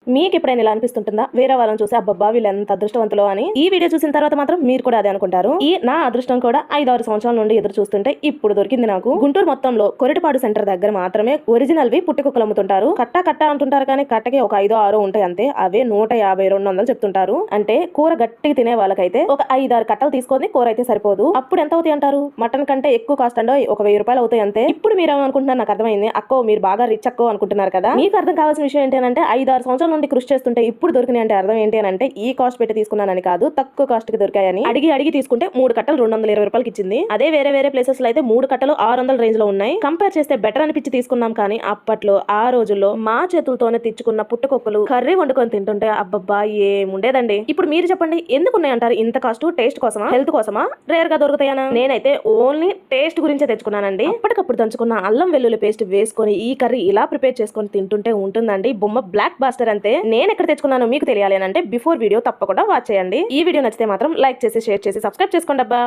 మీకు ఎప్పుడైనా ఇలా అనిపిస్తుంటుందా వేరే వాళ్ళని చూసి అబ్బబ్బా వీళ్ళు ఎంత అదృష్టవంతులు అని? ఈ వీడియో చూసిన తర్వాత మాత్రం మీరు కూడా అదే అనుకుంటారు. ఈ నా అదృష్టం కూడా 5-6 సంవత్సరాల నుండి ఎదురు చూస్తుంటే ఇప్పుడు దొరికింది నాకు. గుంటూరు మొత్తంలో కొరటిపాడు సెంటర్ దగ్గర మాత్రమే ఒరిజినల్ వి పుట్టి కుక్కలు అమ్ముతుంటారు. కట్ట అంటుంటారు కానీ కట్టకి ఒక 5-6 ఉంటాయి అంతే. అవే 150-200 చెప్తుంటారు. అంటే కూర గట్టిగా తినే వాళ్ళకైతే ఒక 5-6 కట్టలు తీసుకొని కూర అయితే సరిపోదు. అప్పుడు ఎంత అవుతాయి అంటారు? మటన్ కంటే ఎక్కువ కాస్ట్ అండో ఒక 1000 రూపాయలు అవుతాయి అంతే. ఇప్పుడు మీరు ఏమనుకుంటున్నారు నాకు అర్థమైంది. అక్కో మీరు బాగా రిచ్ అక్కో అనుకుంటున్నారు కదా. మీకు అర్థం కావాల్సిన విషయం ఏంటంటే 5-6 సంవత్సరాల నుండి కృషి చేస్తుంటే ఇప్పుడు దొరికినాయి అంటే అర్థం ఏంటి అని అంటే ఈ కాస్ట్ పెట్టి తీసుకున్నానని కాదు, తక్కువ కాస్ట్ కి దొరికాయని. అడిగి తీసుకుంటే 3 కట్టలు 220 రూపాయలకి ఇచ్చింది. అదే వేరే ప్లేసెస్ లో అయితే 3 కట్టలు 600 రేంజ్ లో ఉన్నాయి. కంపేర్ చేస్తే బెటర్ అనిపించి తీసుకున్నాం. కానీ అప్పట్లో ఆ రోజుల్లో మా చేతులతోనే తెచ్చుకున్న పుట్టుకొక్కలు కర్రీ వండుకొని తింటుంటే అబ్బబ్బా ఏముండేదండి. ఇప్పుడు మీరు చెప్పండి ఎందుకు ఉన్నాయంటారు ఇంత కాస్ట్? టేస్ట్ కోసమా, హెల్త్ కోసమా, రేర్ గా దొరుకుతాయనా? నేనైతే ఓన్లీ టేస్ట్ గురించే తెచ్చుకున్నానండి. అప్పటికప్పుడు దంచుకున్న అల్లం వెల్లుల్లి పేస్ట్ వేసుకొని ఈ కర్రీ ఇలా ప్రిపేర్ చేసుకొని తింటుంటే ఉంటుందండి బొమ్మ బ్లాక్ బాస్టర్ అంతే. నేను ఎక్కడ తెచ్చుకున్నానో మీకు తెలియాలి అంటే బిఫోర్ వీడియో తప్పకుండా వాచ్ చేయండి. ఈ వీడియో నచ్చితే మాత్రం లైక్ చేసి షేర్ చేసి సబ్స్క్రైబ్ చేసుకోండి అబ్బా.